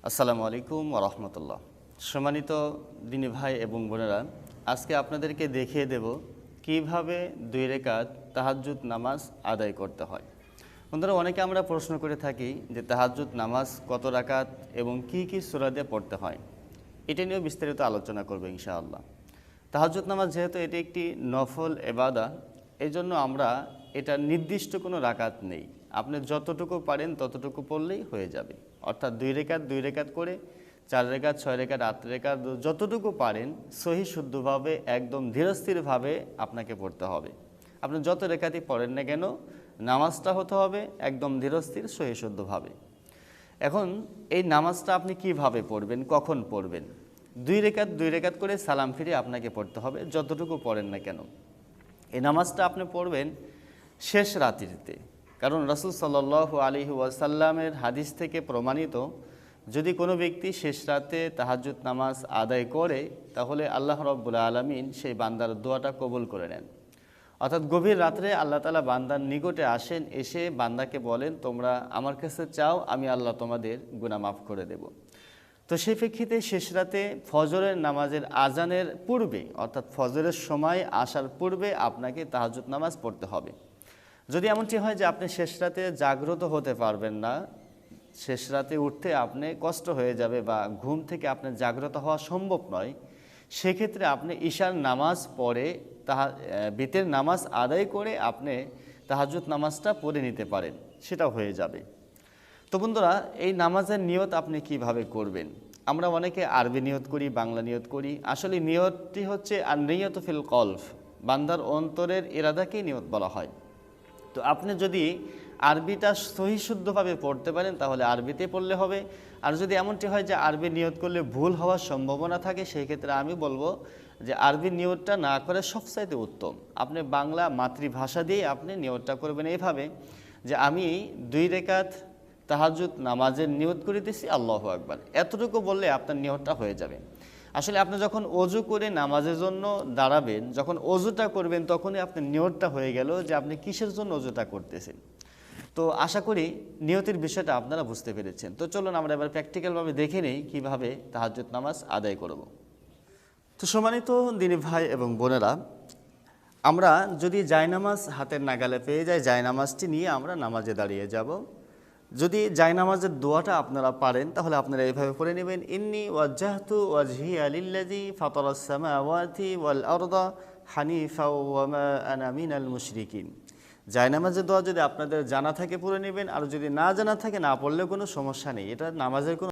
আসসালামু আলাইকুম ওয়া রাহমাতুল্লাহ। সম্মানিত দিনী ভাই এবং বোনেরা, আজকে আপনাদেরকে দেখিয়ে দেব কিভাবে 2 রাকাত তাহাজ্জুদ নামাজ আদায় করতে হয়। বন্ধুরা, অনেকে আমরা প্রশ্ন করে থাকি যে তাহাজ্জুদ নামাজ কত রাকাত এবং কি কি সূরা দিয়ে পড়তে হয়। এটা নিয়েও বিস্তারিত আলোচনা করব ইনশাআল্লাহ। তাহাজ্জুদ নামাজ যেহেতু এটি একটি নফল ইবাদত, এজন্য আমরা এটা নির্দিষ্ট কোনো রাকাত নেই। আপনি যতটুকু পারেন ততটুকু পড়লেই হয়ে যাবে। অর্থাৎ 2 রাকাত করে 4 রাকাত, 6 রাকাত, 8 রাকাত যতটুকু পারেন সহি শুদ্ধভাবে একদম ধীরস্থিরভাবে আপনাকে পড়তে হবে। আপনি যত রাকাতই পড়েন না কেন, নামাজটা হতে হবে একদম ধীরস্থির সহি শুদ্ধভাবে। এখন এই নামাজটা আপনি কিভাবে পড়বেন, কখন পড়বেন? 2 রাকাত করে সালাম ফিরে আপনাকে পড়তে হবে, যতটুকু পড়েন না কেন। এই নামাজটা আপনি পড়বেন শেষ রাত্রিতে, কারণ রাসূল সাল্লাল্লাহু আলাইহি ওয়াসাল্লামের হাদিস থেকে প্রমাণিত, যদি কোনো ব্যক্তি শেষ রাতে তাহাজ্জুদ নামাজ আদায় করে তাহলে আল্লাহ রাব্বুল আলামিন সেই বান্দার দোয়াটা কবুল করে নেন। অর্থাৎ গভীর রাত্রে আল্লাহ তাআলা বান্দার নিকটে আসেন, এসে বান্দাকে বলেন, তোমরা আমার কাছে চাও, আমি আল্লাহ তোমাদের গুনাহ মাফ করে দেব। তো সেই প্রেক্ষিতে শেষ রাতে ফজরের নামাজের আজানের পূর্বে, অর্থাৎ ফজরের সময় আসার পূর্বে আপনাকে তাহাজ্জুদ নামাজ পড়তে হবে। যদি এমনটি হয় যে আপনি শেষ রাতে জাগ্রত হতে পারবেন না, শেষ রাতে উঠতে আপনি কষ্ট হয়ে যাবে বা ঘুম থেকে আপনার জাগ্রত হওয়া সম্ভব নয়, সেক্ষেত্রে আপনি ঈশার নামাজ পড়ে বিতের নামাজ আদায় করে আপনি তাহাজ্জুদ নামাজটা পড়ে নিতে পারেন, সেটা হয়ে যাবে। তো বন্ধুরা, এই নামাজের নিয়ত আপনি কিভাবে করবেন? আমরা অনেকে আরবি নিয়ত করি, বাংলা নিয়ত করি। আসলে নিয়তটি হচ্ছে আর নিয়ত ফিল কলব, বান্দার অন্তরের ইরাদাকেই নিয়ত বলা হয়। তো আপনি যদি আরবিটা সহি শুদ্ধভাবে পড়তে পারেন তাহলে আরবিতে পড়লে হবে। আর যদি এমনটি হয় যে আরবি নিয়ত করলে ভুল হওয়ার সম্ভাবনা থাকে, সেই ক্ষেত্রে আমি বলবো যে আরবি নিয়তটা না করে সবচাইতে উত্তম আপনি বাংলা মাতৃভাষা দিয়ে আপনি নিয়তটা করবেন এইভাবে যে আমি 2 রাকাত তাহাজ্জুদ নামাজের নিয়ত করিতেছি, আল্লাহু আকবার। এতটুকু বললে আপনার নিয়তটা হয়ে যাবে। আসলে আপনি যখন অজু করে নামাজের জন্য দাঁড়াবেন, যখন অজুটা করবেন, তখনই আপনার নিয়তটা হয়ে গেল যে আপনি কিসের জন্য অজুটা করতেছেন। তো আশা করি নিয়তের বিষয়টা আপনারা বুঝতে পেরেছেন। তো চলুন আমরা এবার প্র্যাকটিক্যালভাবে দেখে নেই কীভাবে তাহাজ্জুদ নামাজ আদায় করব। তো সম্মানিত দিনী ভাই এবং বোনেরা, আমরা যদি জায়নামাজ হাতের নাগালে পেয়ে যাই, জায়নামাজটি নিয়ে আমরা নামাজে দাঁড়িয়ে যাব। যদি জায়নামাজের দোয়াটা আপনারা পারেন তাহলে আপনারা এইভাবে পড়ে নেবেন, ইন্নী ওয়াজ্জাহতু ওয়াজহিয়া লিল্লাযী ফাতারাস সামাওয়াতি ওয়াল আরদা হানিফা ওয়া মা আনা মিনাল মুশরিকিন। জায়নামাজের দোয়া যদি আপনাদের জানা থাকে পড়ে নেবেন, আর যদি না জানা থাকে না পড়লেও কোনো সমস্যা নেই, এটা নামাজের কোনো